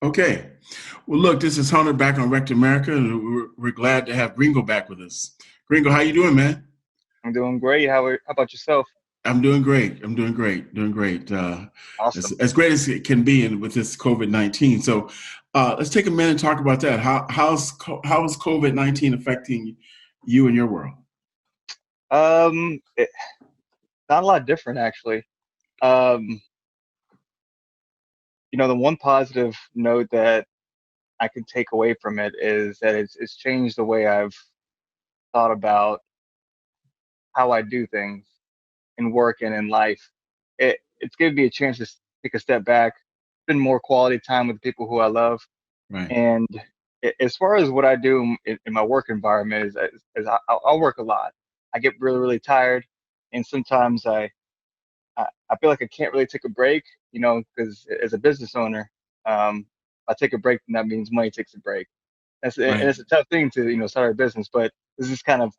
Okay. Well, look, this is Hunter back on Wrecked America, and we're glad to have Gringo back with us. Gringo, how you doing, man? I'm doing great. How about yourself? I'm doing great. I'm doing great. Doing great. Awesome. As great as it can be with this COVID-19. So, let's take a minute and talk about that. How's COVID-19 affecting you and your world? Um, it, Not a lot different actually. Um, the one positive note that I can take away from it is that it's changed the way I've thought about how I do things in work and in life. It's given me a chance to take a step back, spend more quality time with the people who I love. Right. And as far as what I do in my work environment is I'll work a lot. I get really, really tired, and sometimes I feel like I can't really take a break, because as a business owner, if I take a break, then that means money takes a break. And Right. it's a tough thing to start a business, but this is kind of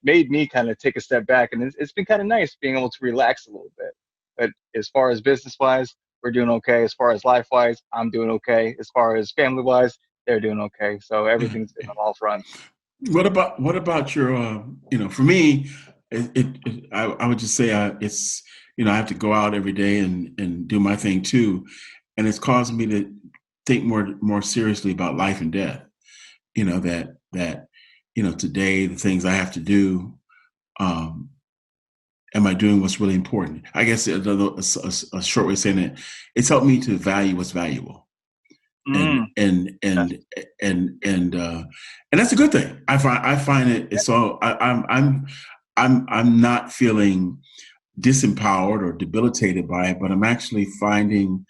made me kind of take a step back, and it's been kind of nice being able to relax a little bit. But as far as business wise, we're doing okay. As far as life wise, I'm doing okay. As far as family wise, they're doing okay. So Yeah. everything's good on all fronts. What about your for me I would just say it's I have to go out every day and do my thing too, and it's caused me to think more seriously about life and death. That today the things I have to do, um am I doing what's really important? I guess a short way of saying it, it's helped me to value what's valuable, and Mm, and that's, and and that's a good thing. I find it's so I'm not feeling disempowered or debilitated by it, but I'm actually finding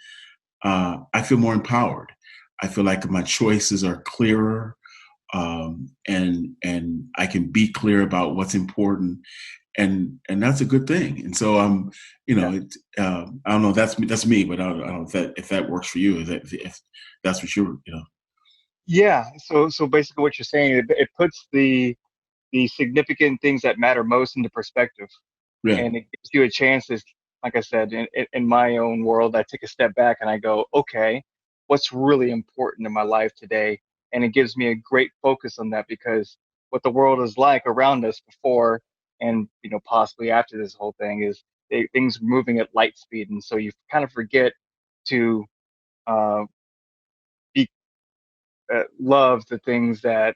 I feel more empowered. I feel like my choices are clearer, and I can be clear about what's important, and that's a good thing. And so yeah. I don't know. That's me, but I don't know if that works for you. Is that if that's what you're. Yeah. So basically, what you're saying, it puts the significant things that matter most into perspective, Yeah. and it gives you a chance to, like I said, in my own world, I take a step back and I go, okay, what's really important in my life today? And it gives me a great focus on that, because what the world is like around us before and possibly after this whole thing is things moving at light speed, and so you kind of forget to uh, be love the things that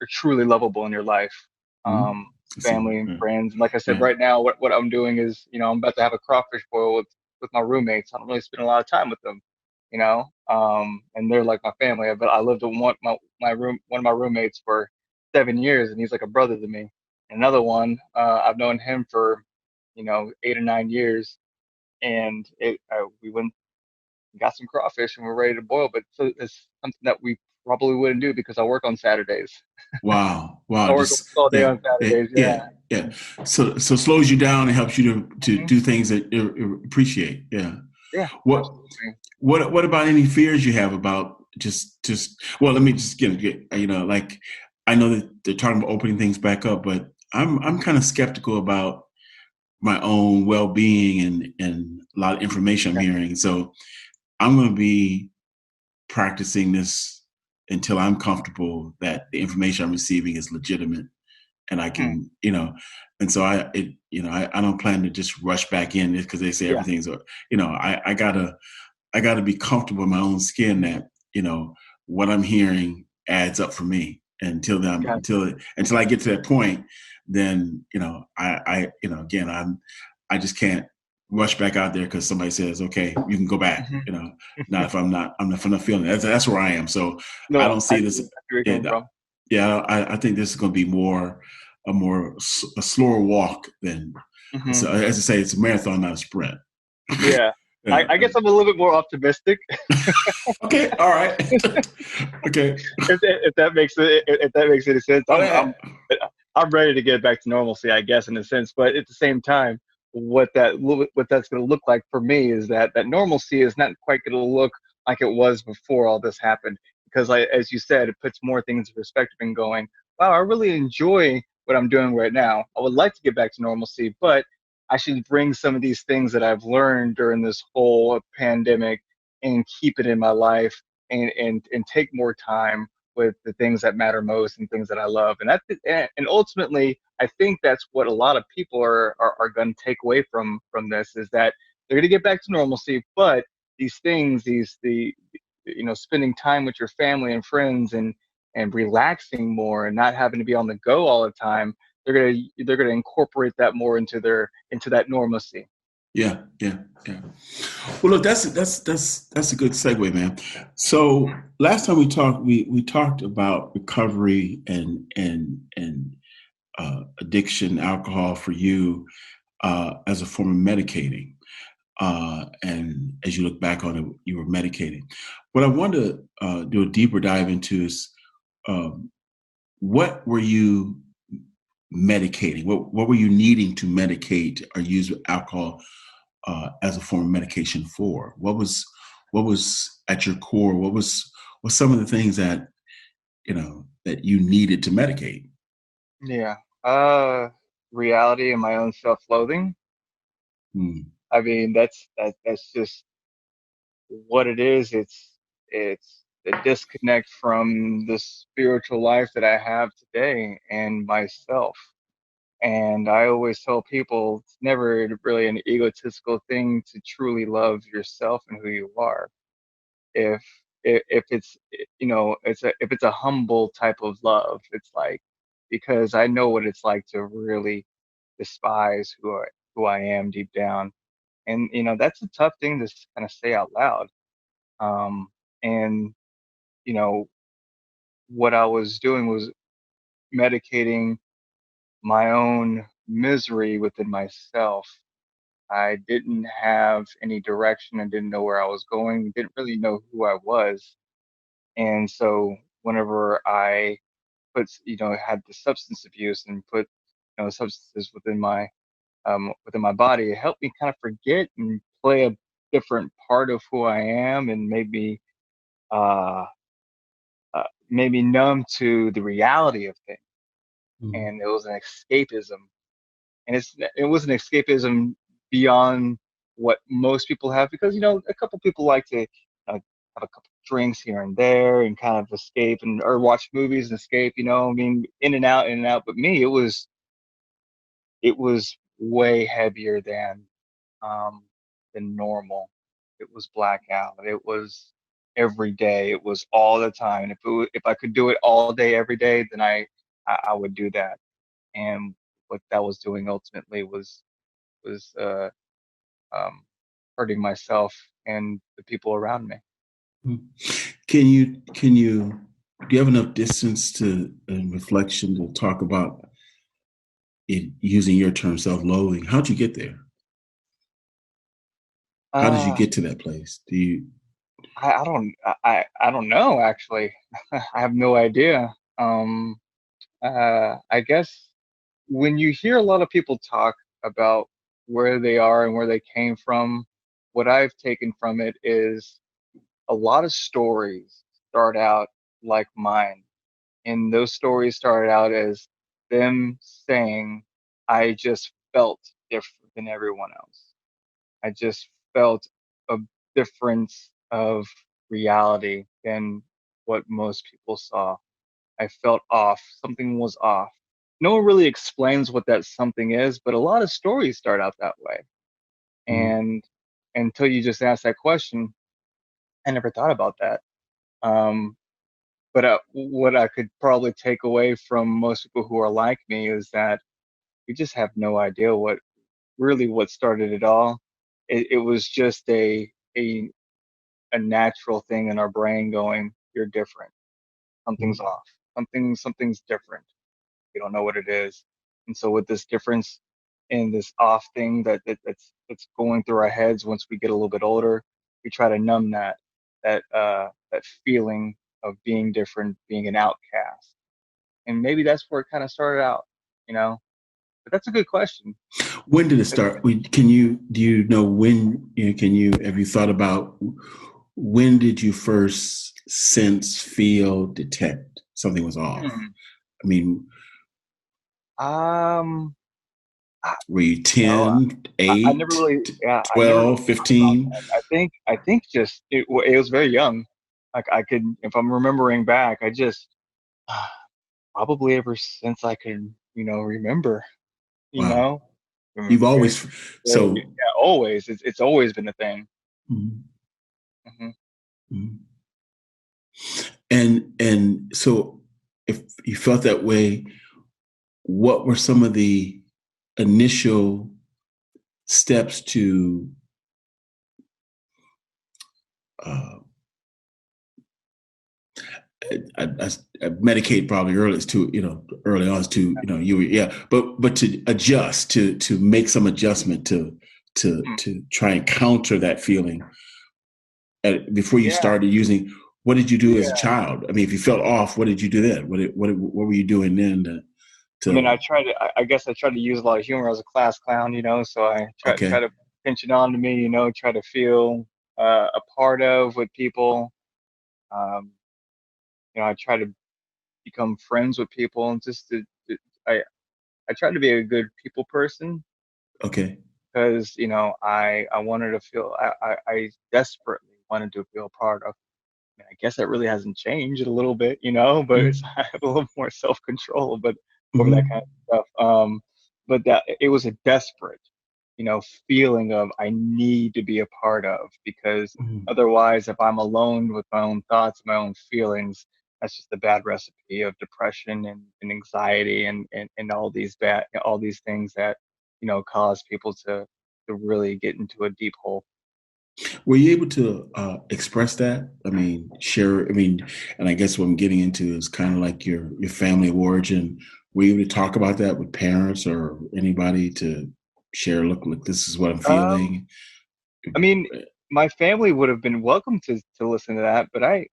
are truly lovable in your life. Mhm. Um, I see. Family and Yeah. friends. And like I said, Yeah. right now, what I'm doing is, I'm about to have a crawfish boil with my roommates. I don't really spend a lot of time with them, and they're like my family. But I lived with one of my roommates for 7 years, and he's like a brother to me. And another one, I've known him for, 8 or 9 years, and we went got some crawfish and we're ready to boil. But so it's something that we probably wouldn't do because I work on Saturdays. Wow. Wow. I work Just all day yeah. on Yeah. Saturdays. Yeah. Yeah. Yeah. So slows you down and helps you to Hmm. do things that you appreciate. Yeah. Yeah, What absolutely. what about any fears you have about just well, let me just get like I know that they're talking about opening things back up, but I'm kind of skeptical about my own well-being and a lot of information I'm Yeah. hearing. So I'm going to be practicing this until I'm comfortable that the information I'm receiving is legitimate and I Hmm. can, and so I don't plan to just rush back in because they say Yeah. everything's, I gotta be comfortable in my own skin that, what I'm hearing adds up for me. Until then, Got until I get to that point, then, again, I just can't rush back out there because somebody says, okay, you can go it. back, not if I'm not feeling it. That's where I am. So I No, don't I see see, this. I see where you're coming Yeah, from. yeah, I think this is going to be a slower walk than. Hmm. So as I say, it's a marathon, not a sprint. Yeah. I, Yeah. I guess I'm a little bit more optimistic, Okay. All right. Okay. if that makes it if that makes any sense. Oh I'm yeah. I'm I'm ready to get back to normalcy, I guess, in a sense. But at the same time, what that's going to look like for me is that normalcy is not quite going to look like it was before all this happened. Because, as you said, it puts more things in perspective and going, wow, I really enjoy what I'm doing right now. I would like to get back to normalcy, but I should bring some of these things that I've learned during this whole pandemic and keep it in my life, and take more time with the things that matter most and things that I love. And ultimately, I think that's what a lot of people are going to take away from this, is that they're going to get back to normalcy, but these things, the spending time with your family and friends, and relaxing more and not having to be on the go all the time, they're gonna incorporate that more into that normalcy. Yeah, yeah, yeah. Well, look, that's a good segue, man. So last time we talked, we talked about recovery and addiction, alcohol for you as a form of medicating. And as you look back on it, you were medicating. What I want to do a deeper dive into is um, what were you medicating? What were you needing to medicate or use alcohol as a form of medication for? What was at your core? What some of the things that that you needed to medicate? Yeah. Uh, Reality and my own self-loathing. Mm, I mean, that's just what it is. It's the disconnect from the spiritual life that I have today and myself. And I always tell people it's never really an egotistical thing to truly love yourself and who you are. If if it's if it's a humble type of love, it's like, because I know what it's like to really despise who I am deep down. And that's a tough thing to kind of say out loud. And you know what I was doing was medicating my own misery within myself. I didn't have any direction. I didn't know where I was going, didn't really know who I was. And so whenever I had the substance abuse and put, substances within my body, it helped me kind of forget and play a different part of who I am, and uh, maybe numb to the reality of things. mm, And it was an escapism, and it was an escapism beyond what most people have, because a couple people like to have a couple drinks here and there and kind of escape, and or watch movies and escape. I mean, in and out. But me, it was way heavier um, than normal. It was blackout. It was every day. It was all the time. And if I could do it all day, every day, then I would do that. And what that was doing ultimately was um, hurting myself and the people around me. mm. Can you do you have enough distance to and reflection to talk about it using your term self-loathing? How'd you get there? How did you Uh, get to that place? Do you I don't know actually. I have no idea. I guess when you hear a lot of people talk about where they are and where they came from, what I've taken from it is a lot of stories start out like mine. And those stories started out as them saying, I just felt different than everyone else. I just felt a difference of reality than what most people saw. I felt off. Something was off. No one really explains what that something is, but a lot of stories start out that way. mm, And until you just ask that question, I never thought about that. Um, but what I could probably take away from most people who are like me is that we just have no idea what started it all. It was just a natural thing in our brain going, "You're different. Something's mm, off. Something's different." We don't know what it is. And so with this difference in this off thing that's going through our heads once we get a little bit older, we try to numb that feeling of being different, being an outcast. And maybe that's where it kind of started out, you know. But that's a good question. when did it It's, start? Can you do you know when? Can you have you thought about when did you first sense, feel, detect something was off? hmm. I mean, Um, I, Were you you know, 10, I never 8, really, yeah, I never really 12, thought about 15? that. I think just it was very young. Like I could, if I'm remembering back, I just probably ever since I could, remember, you Wow. know, You've very, always, very, so, yeah, always. It's always been a thing. mhm, Hmm. mhm. And so if you felt that way, what were some of the initial steps to uh, Medicaid probably early is too, early on is too, yeah, but to adjust, to make some adjustment to try and counter that feeling before you Yeah, started using. What did you do as a yeah. child? I mean, if you felt off, what did you do then? What were you doing then I mean, to I guess I tried to use a lot of humor as a class clown, so I try okay, to pinch it on to me, try to feel a part of with people. Um, I try to become friends with people and I, I try to be a good people person okay, because, I wanted to feel, I desperately wanted to feel part of. I guess that really hasn't changed a little bit, but I have a little more self-control, but over that kind mm-hmm. of stuff. But that it was a desperate, feeling of I need to be a part of because Mm-hmm. otherwise, if I'm alone with my own thoughts, my own feelings, that's just a bad recipe of depression and anxiety and all these things that, cause people to really get into a deep hole. Were you able to express that? I mean, share. I mean, and I guess what I'm getting into is kind of like your family of origin. Were you able to talk about that with parents or anybody to share? Look, this is what I'm Um, feeling. I mean, my family would have been welcome to listen to that, but I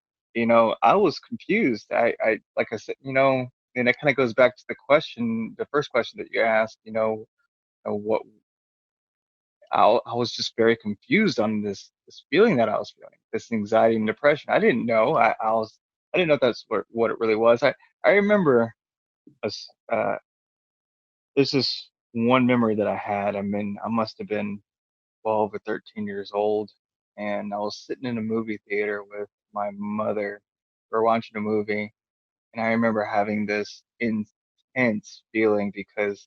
was confused. Like I said, and it kind of goes back to the first question that you asked, what I was just very confused on this feeling that I was feeling, this anxiety and depression. I didn't know. I didn't know that's what it really was. I remember us. There's this one memory that I had. I mean, I must have been 12 or 13 years old, and I was sitting in a movie theater with my mother. We were watching a movie, and I remember having this intense feeling because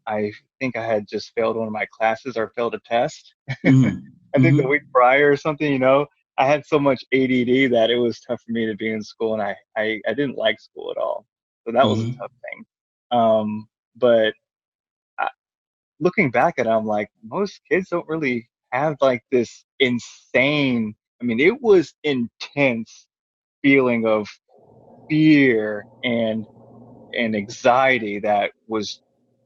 I think I had just failed one of my classes or failed a test. Mm-hmm. I think the Mm-hmm. week prior or something, I had so much ADD that it was tough for me to be in school, and I didn't like school at all. So that was a Mm-hmm. tough thing. But looking back at it, I'm like, most kids don't really have like this insane, I mean, it was intense feeling of fear and anxiety that was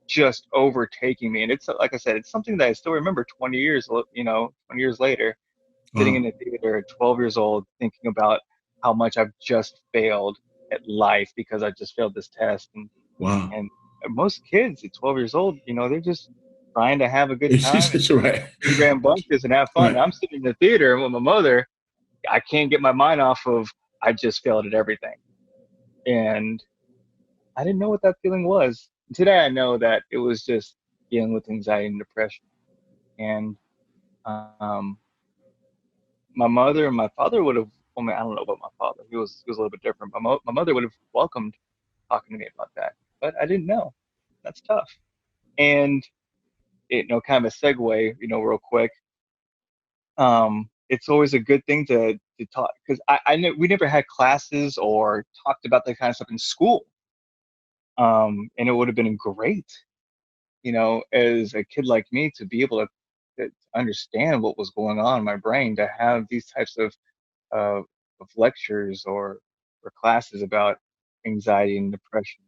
just overtaking me. And it's like I said, it's something that I still remember 20 years, 20 years later, sitting in Wow. a theater at 12 years old, thinking about how much I've just failed at life because I just failed this test. Wow. And most kids at 12 years old, they're just trying to have a good It's time and just right. be rambunctious and have fun. And Right. I'm sitting in the theater with my mother. I can't get my mind off of I just failed at everything. And I didn't know what that feeling was. Today I know that it was just dealing with anxiety and depression. And um, my mother and my father would have, well, I don't know about my father. He was a little bit different. My mother would have welcomed talking to me about that, but I didn't know. That's tough. And kind of a segue, real quick. It's always a good thing to talk because I know we never had classes or talked about that kind of stuff in school. And it would have been great, as a kid like me to be able to understand what was going on in my brain, to have these types uh, of lectures or classes about anxiety and depression.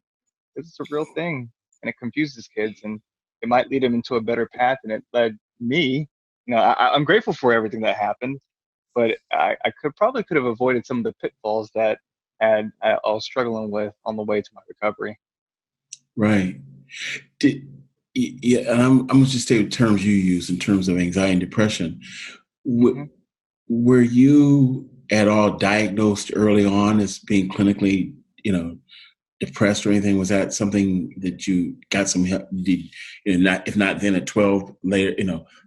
It's a real thing, and it confuses kids, and it might lead them into a better path than it led me. I'm grateful for everything that happened, but I could have avoided some of the pitfalls that I was struggling with on the way to my recovery. Right. Did, yeah, and I'm gonna just say the terms you use in terms of anxiety and depression. Hmm. Were you at all diagnosed early on as being clinically, you know, depressed or anything? Was that something that you got some help? Did, not if not then at 12 later,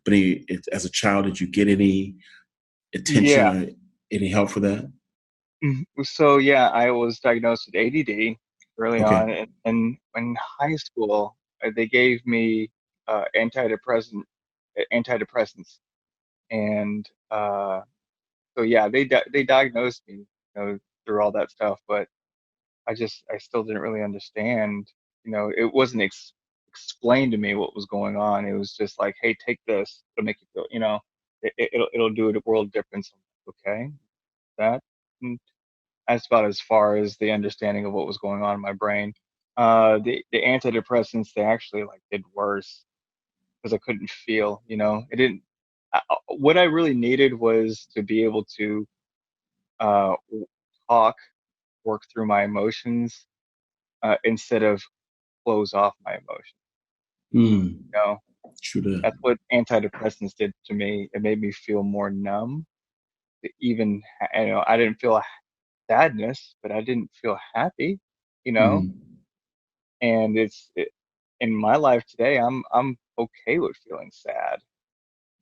but as a child, did you get any attention Yeah. or any help for that? So yeah, I was diagnosed with ADD early Okay. on, and in high school, they gave me antidepressants, and so yeah, they diagnosed me, through all that stuff, but I still didn't really understand. It wasn't explained to me what was going on. It was just like, hey, take this. It'll make you feel, it'll do a world difference. I'm like, okay, that. And that's about as far as the understanding of what was going on in my brain. The antidepressants, they actually like did worse because I couldn't feel. It didn't. What I really needed was to be able to uh, talk, work through my emotions, instead of close off my emotions. Mm, You know, true that. that's what antidepressants did to me. It made me feel more numb. Even, I didn't feel sadness, but I didn't feel happy. You know, Mm, and in my life today, I'm okay with feeling sad,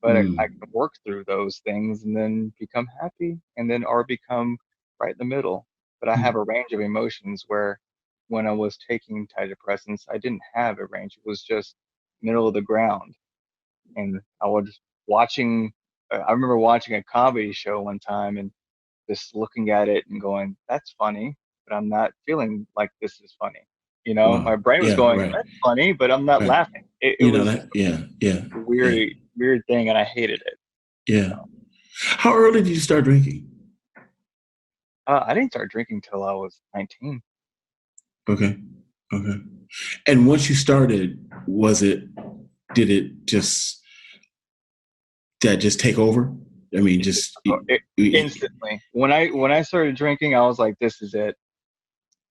but I mm, can work through those things and then become happy, and then or become right in the middle. But I have mm, a range of emotions where when I was taking antidepressants, I didn't have a range. It was just middle of the ground. And I was watching, I remember watching a comedy show one time and just looking at it and going, that's funny, but I'm not feeling like this is funny. My wow. brain was Yeah. going, Right. that's funny, but I'm not Right. laughing. It was just That. Yeah. Yeah. a Yeah. weird, weird thing, and I hated it. Yeah. How early did you start drinking? I didn't start drinking till I was 19. Okay. Okay. And once you started, did it just take over? I mean, It just just, instantly. When I started drinking, I was like, this is it.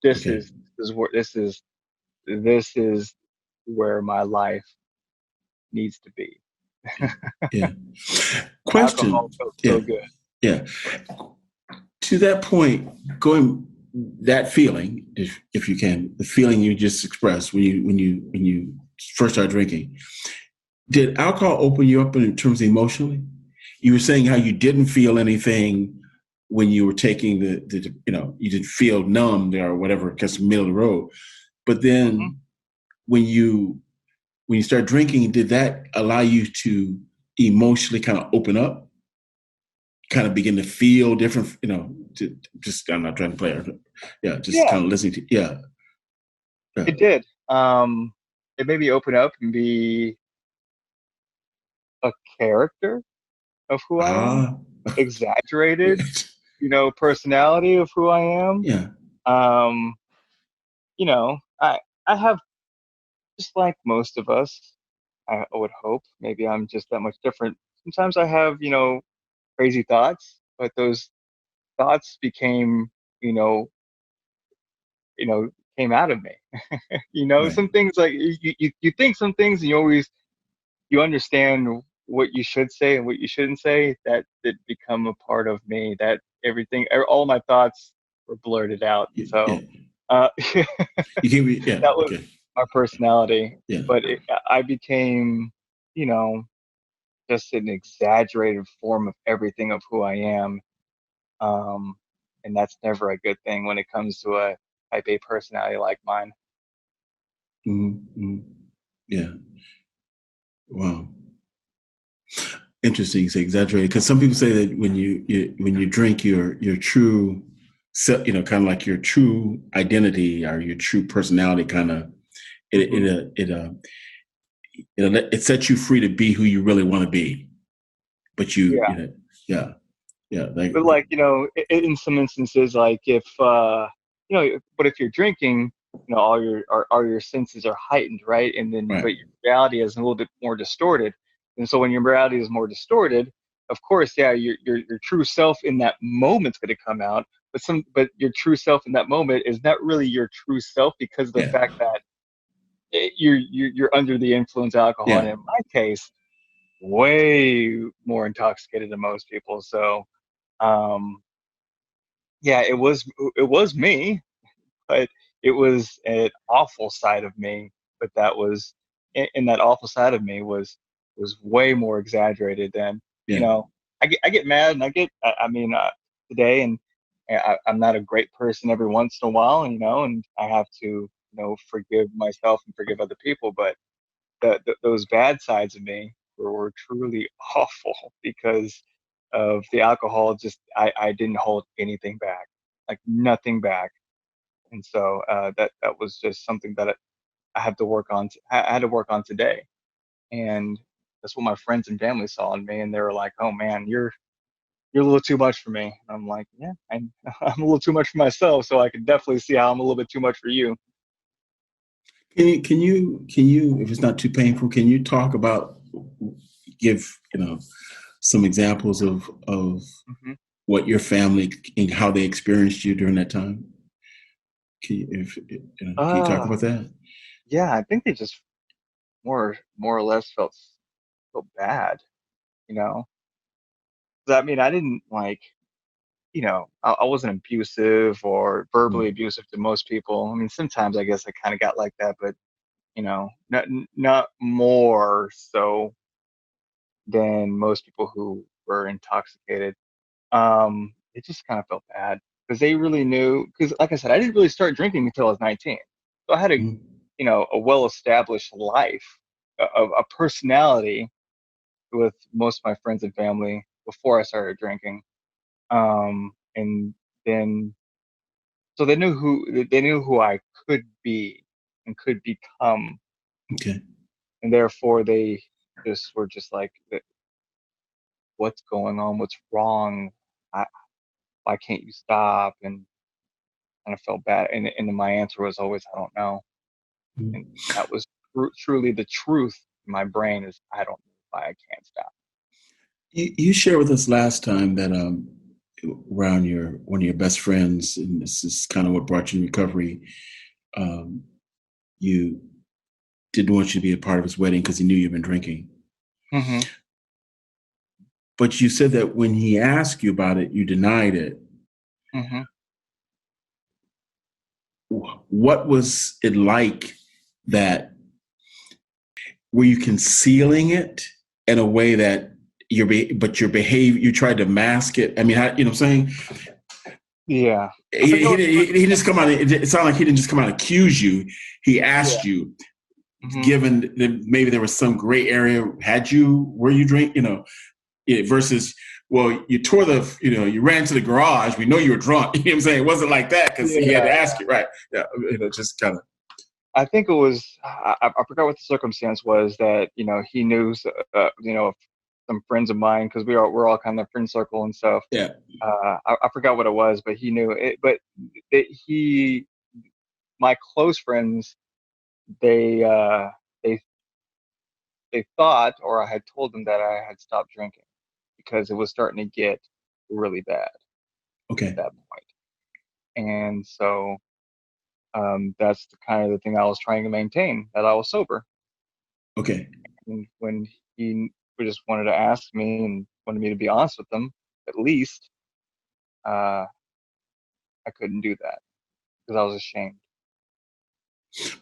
This okay. is this is where my life needs to be. Yeah. Yeah. Alcohol Question. feels so Yeah. good. Yeah. To that point, going that feeling, if you can, the feeling you just expressed when you first started drinking, did alcohol open you up in terms of emotionally? You were saying how you didn't feel anything when you were taking you didn't feel numb there or whatever, because middle of the road. But Hmm. then when you when you start drinking, did that allow you to emotionally kind of open up, kind of begin to feel different? Just I'm not trying to play. Yeah, just Yeah, kind of listening to. Yeah, yeah. it did. It made me open up and be a character of who I am, Ah, exaggerated, personality of who I am. yeah, Um, I have, just like most of us, I would hope. Maybe I'm just that much different. Sometimes I have, crazy thoughts, but those thoughts became, you know, you know, came out of me. right. Some things like you think some things and you understand what you should say and what you shouldn't say, that did become a part of me, that all my thoughts were blurted out. Yeah, So yeah. that You can be. Yeah, was okay. my personality. Yeah. But I became, you know, just an exaggerated form of everything of who I am. Um, and that's never a good thing when it comes to a type A personality like mine. Mm-hmm. Yeah. Wow. Interesting. You say exaggerated, because some people say that when you drink, your true, kind of like your true identity or your true personality, kind of it Hmm. it it sets you free to be who you really want to be. But Yeah. yeah, yeah, like, But like, in some instances, like if but if you're drinking, all your senses are heightened, right? And then right. but your reality is a little bit more distorted. And so when your reality is more distorted, of course, yeah, your true self in that moment's going to come out. But your true self in that moment is not really your true self, because of the Yeah, fact that you're under the influence of alcohol, and yeah. in my case, way more intoxicated than most people. So um, yeah, it was me, but it was an awful side of me, but that was in that awful side of me was way more exaggerated than, you Yeah. know, I get mad and I mean, today, and I'm not a great person every once in a while, you know, and I have to, forgive myself and forgive other people, but those bad sides of me were truly awful because of the alcohol. Just I didn't hold anything back, like nothing back, and so that was just something that I had to work on. I had to work on today, and that's what my friends and family saw in me, and they were like, "Oh man, you're a little too much for me." I'm like, "Yeah, I'm a little too much for myself, so I can definitely see how I'm a little bit too much for you." Can you, if it's not too painful, can you talk about, give, some examples of Hmm. what your family and how they experienced you during that time? Can you talk Uh, about that? yeah, I think they just more or less felt bad, you know. 'Cause, I mean, I didn't like, I wasn't abusive or verbally Mm, abusive to most people. I mean, sometimes I guess I kind of got like that, but not more so than most people who were intoxicated. It just kind of felt bad because they really knew. Because, like I said, I didn't really start drinking until I was 19, so I had mm, a well-established life, a personality with most of my friends and family before I started drinking. And then so they knew who I could be and could become, okay. and therefore they just were just like, "What's going on? What's wrong? I, why can't you stop?" And I felt bad, and my answer was always, "I don't know." And Mm. that was truly the truth in my brain is, I don't know why I can't stop. You shared with us last time that around your one of your best friends, and this is kind of what brought you in recovery. Um, you didn't want you to be a part of his wedding because he knew you've been drinking. Hmm. But you said that when he asked you about it, you denied it. Hmm. What was it like that? Were you concealing it in a way that but your behavior, you tried to mask it? I mean, you know what I'm saying? Yeah, I He, forgot he, what the he, he didn't just come out, circumstance. it sounded like he didn't just come out and accuse you. He Yeah. asked you, Hmm. given that maybe there was some gray area, were you drink, versus, well, you tore you ran to the garage. We know you were drunk. You know what I'm saying? It wasn't like that because he had to Yeah. ask you, right? Yeah, just kind of. I think it was, I forgot what the circumstance was that, he knew, some friends of mine, because we're all kind of friend circle and stuff. Yeah. I forgot what it was, but he knew it. But my close friends, they, they, they thought, or I had told them that I had stopped drinking because it was starting to get really bad at Okay. that point. And so, that's the kind of the thing I was trying to maintain, that I was sober. Okay. And when he just wanted to ask me and wanted me to be honest with them, at least, uh, I couldn't do that because I was ashamed.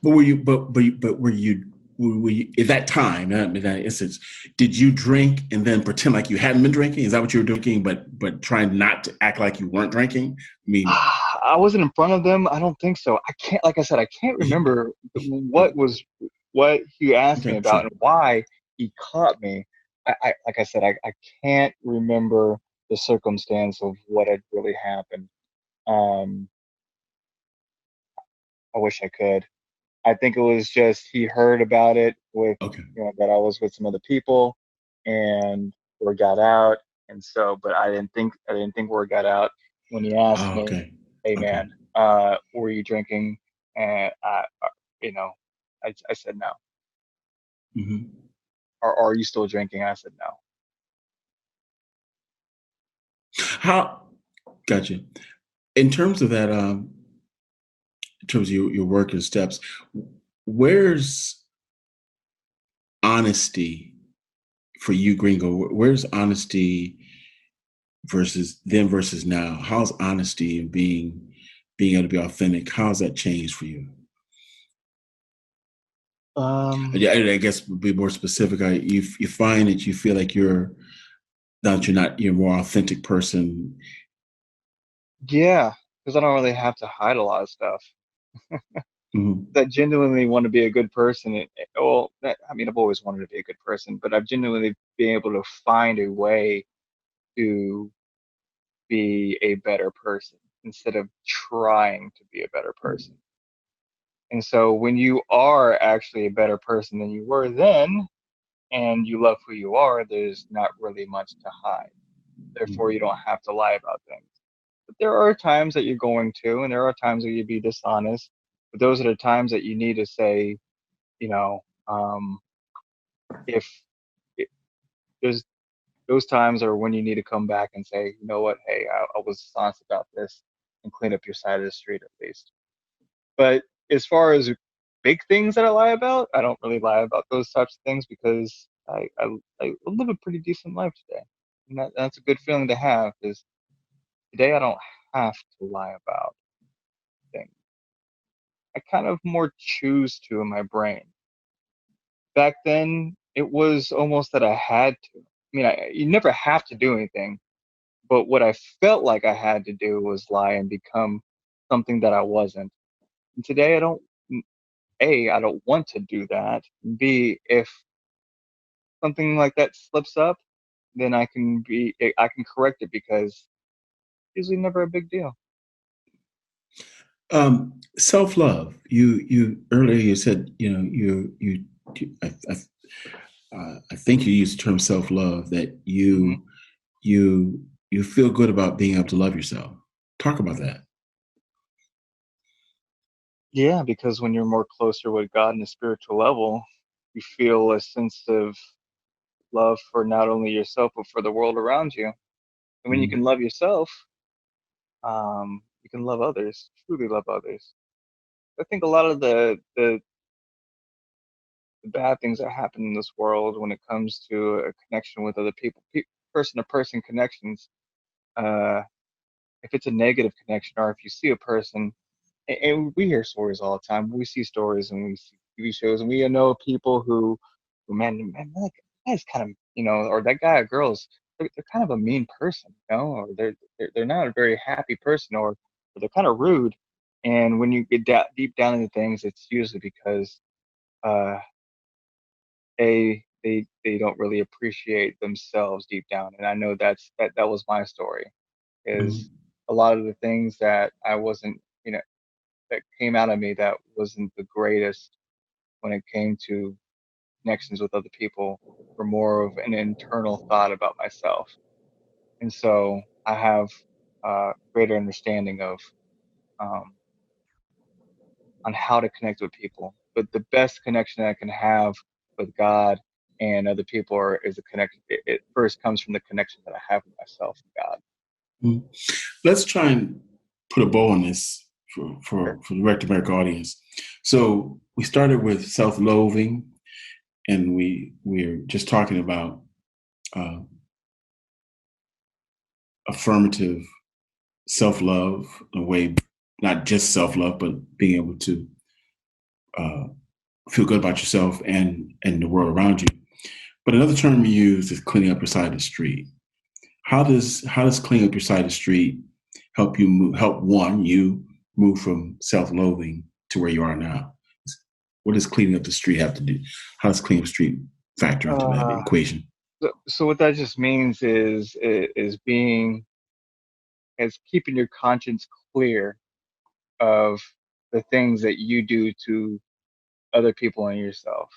But were you? But were you? Were you at that time? In that instance, did you drink and then pretend like you hadn't been drinking? Is that what you were doing? But trying not to act like you weren't drinking. I mean, I wasn't in front of them. I don't think so. I can't, like I said, I can't remember what he asked me okay, about sure. and why he caught me. Like I said, I can't remember the circumstance of what had really happened. Um, I wish I could. I think it was just he heard about it with, Okay. that I was with some other people, and word got out, and so, but I didn't think word got out when he asked Oh, me, okay. "Hey Okay. man, were you drinking?" And you know, I said no. Hmm. Or are you still drinking? I said no. How? Gotcha. In terms of that, in terms of your work and steps, where's honesty for you, Gringo? Where's honesty versus then versus now? How's honesty and being being able to be authentic. How's that changed for you? Um, Yeah, I guess to be more specific, you find that you feel like you're now that you're a more authentic person. yeah, because I don't really have to hide a lot of stuff. Mhm. I genuinely want to be a good person. Well, I mean, I've always wanted to be a good person, but I've genuinely been able to find a way to be a better person instead of trying to be a better person. And so when you are actually a better person than you were then, and you love who you are, there's not really much to hide. Therefore, you don't have to lie about things. But there are times that you're going to, and there are times that you'd be dishonest. But those are the times that you need to say, you know, if it, there's those times are when you need to come back and say, you know what, hey, I was honest about this, and clean up your side of the street at least. But as far as big things that I lie about, I don't really lie about those types of things because I live a pretty decent life today. And that's a good feeling to have because today I don't have to lie about things. I kind of more choose to in my brain. Back then, it was almost that I had to. I mean, you never have to do anything, but what I felt like I had to do was lie and become something that I wasn't. And today, I don't. A, I don't want to do that. B, if something like that slips up, then I can correct it because it's usually never a big deal. Self love. You earlier you said I think you used the term self love that Hmm. you feel good about being able to love yourself. Talk about that. Yeah, because when you're more closer with God in a spiritual level, you feel a sense of love for not only yourself but for the world around you. And when you can Mhm. love yourself, you can love others, truly love others. I think a lot of the bad things that happen in this world when it comes to a connection with other people, person to person connections, uh, if it's a negative connection or if you see a person, and we hear stories all the time. We see stories and we see TV shows, and we know people who man, that guy's kind of, or that guy or girls, they're kind of a mean person, or they're not a very happy person, or they're kind of rude. And when you get deep down into things, it's usually because uh, they don't really appreciate themselves deep down. And I know that was my story, is Mhm. a lot of the things that I wasn't, that came out of me that wasn't the greatest when it came to connections with other people were more of an internal thought about myself. And so I have greater understanding of um, on how to connect with people. But the best connection I can have with God and other people is a connection. It first comes from the connection that I have with myself and God. Mhm. Let's try and put a bow on this Sure. for the Direct America audience. So we started with self-loathing, and we're just talking about uh, affirmative self-love, a way not just self-love, but being able to uh, feel good about yourself and the world around you. But another term you use is cleaning up your side of the street. How does cleaning up your side of the street help help you move from self-loathing to where you are now? What does cleaning up the street have to do? How does cleaning up the street factor into that Uh, equation? so what that just means is keeping your conscience clear of the things that you do to other people and yourself.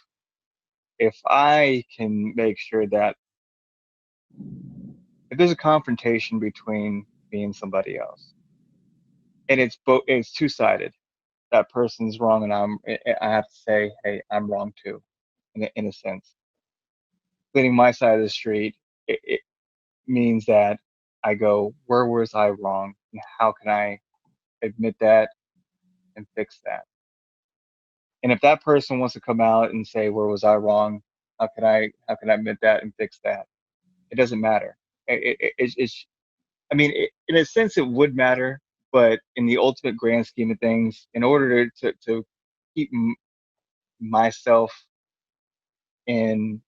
If I can make sure that if there's a confrontation between me and somebody else, and it's two-sided, that person's wrong, and I have to say, hey, I'm wrong too, in a sense. Cleaning my side of the street, it means that I go, where was I wrong, and how can I admit that and fix that? And if that person wants to come out and say, where was I wrong? How can I admit that and fix that? It doesn't matter. It's I mean, in a sense, it would matter, But in the ultimate grand scheme of things, in order to keep myself in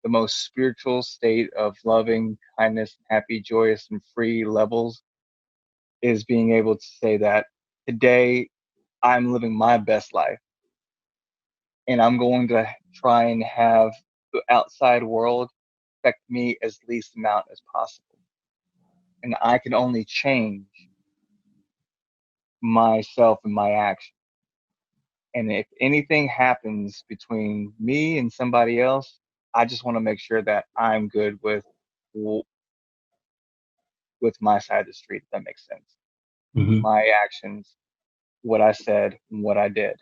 the most spiritual state of loving, kindness, happy, joyous, and free levels, is being able to say that today I'm living my best life, and I'm going to try and have the outside world affect me as least amount as possible. And I can only change myself and my action. And if anything happens between me and somebody else, I just want to make sure that I'm good with my side of the street, if that makes sense. Hmm. My actions, what I said, and what I did.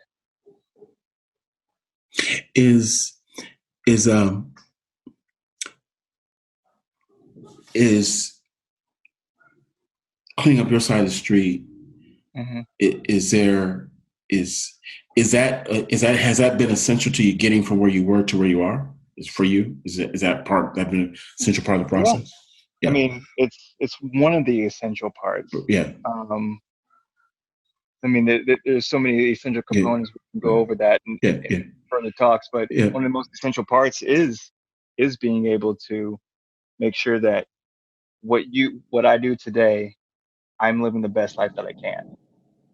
Is is is cleaning up your side of the street? Hmm. Is there is is that has that been essential to you getting from where you were to where you are? Is for you? Is that part that been an essential part of the Yeah, process? I Yeah, mean, it's one of the essential parts. yeah, Um, I mean, there's so many essential yeah, components. We can go over that yeah, in yeah, further talks, but yeah. one of the most essential parts is being able to make sure that what I do today, I'm living the best life that I can.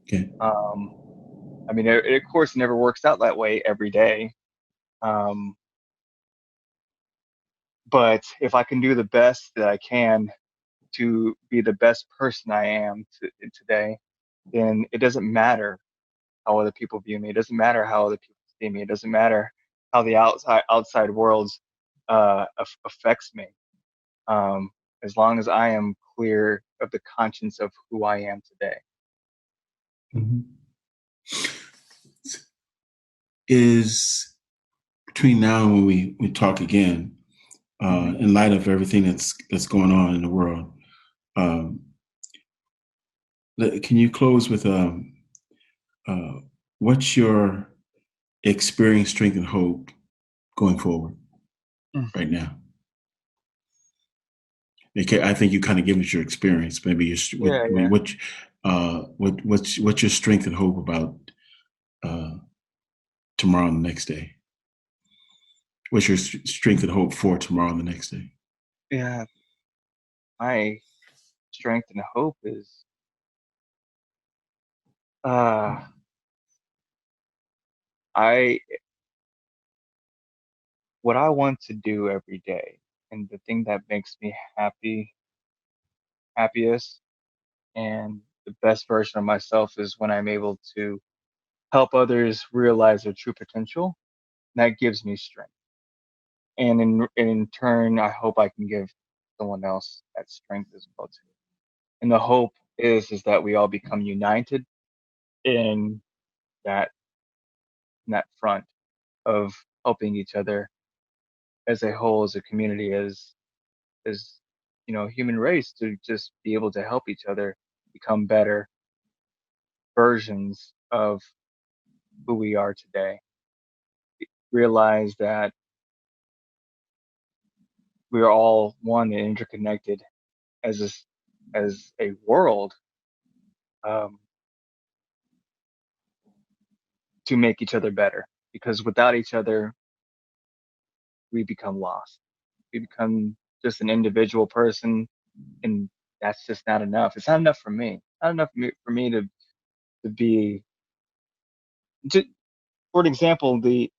Okay. Um, I mean, it of course never works out that way every day. Um, but if I can do the best that I can to be the best person I am today, then it doesn't matter how other people view me. It doesn't matter how other people see me. It doesn't matter how the outside world affects me. Um, as long as I am clear of the conscience of who I am today. Mhm. Is between now and when we talk again, Hmm. in light of everything that's going on in the world, um, can you close with uh, what's your experience, strength, and hope going forward right now? Okay, I think you kind of give us your experience, maybe Yeah, yeah. what's your strength and hope about uh, tomorrow and the next day? What's your strength and hope for tomorrow and the next day? Yeah, my strength and hope is uh I what I want to do every day, and the thing that makes me happiest and the best version of myself is when I'm able to help others realize their true potential. That gives me strength. And in turn, I hope I can give someone else that strength as well too. And the hope is that we all become united in that in that front of helping each other as a whole, as a community, as human race, to just be able to help each other become better versions of who we are today. Realize that we are all one and interconnected as as a world, um, to make each other better. Because without each other, we become lost. We become just an individual person, and that's just not enough. It's not enough for me. Not enough for me to be. To, for an example, the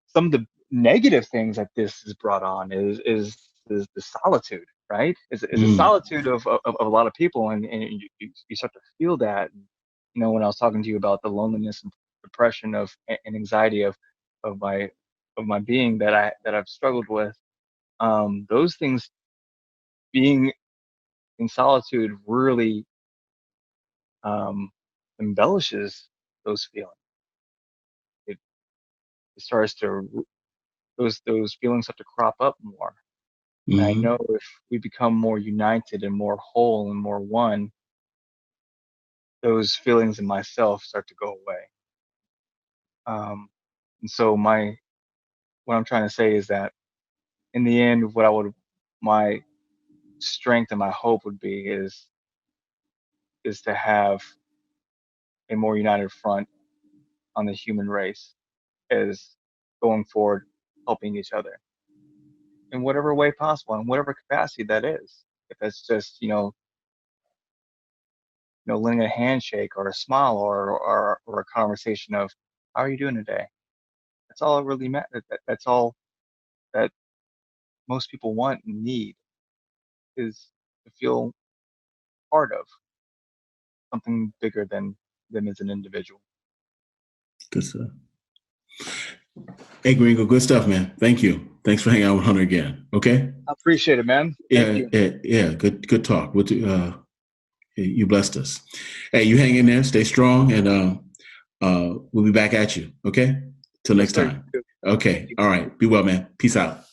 some of the negative things that this has brought on is the solitude, right? Is a Mm, solitude of a lot of people, and you start to feel that. When I was talking to you about the loneliness and depression and anxiety of my of my being that I've struggled with, those things, being in solitude, really um, embellishes those feelings. It, it starts to those feelings start to crop up more. And I know mm, if we become more united and more whole and more one, those feelings in myself start to go away. And so what I'm trying to say is that in the end, my strength and my hope would be is to have a more united front on the human race is going forward, helping each other in whatever way possible, in whatever capacity that is. If that's just, lending a handshake or a smile or a conversation of, how are you doing today? That's all it really matters. That's all that most people want and need is to feel part of something bigger than them as an individual. Good stuff. Hey, Gringo, good stuff, man. Thank you. Thanks for hanging out with Hunter again. Okay. I appreciate it, man. Thank Yeah, you. yeah. Good talk. You blessed us. Hey, you hang in there, stay strong, and we'll be back at you. Okay. Till Yes, next sir. time. Okay. All right. Be well, man. Peace out.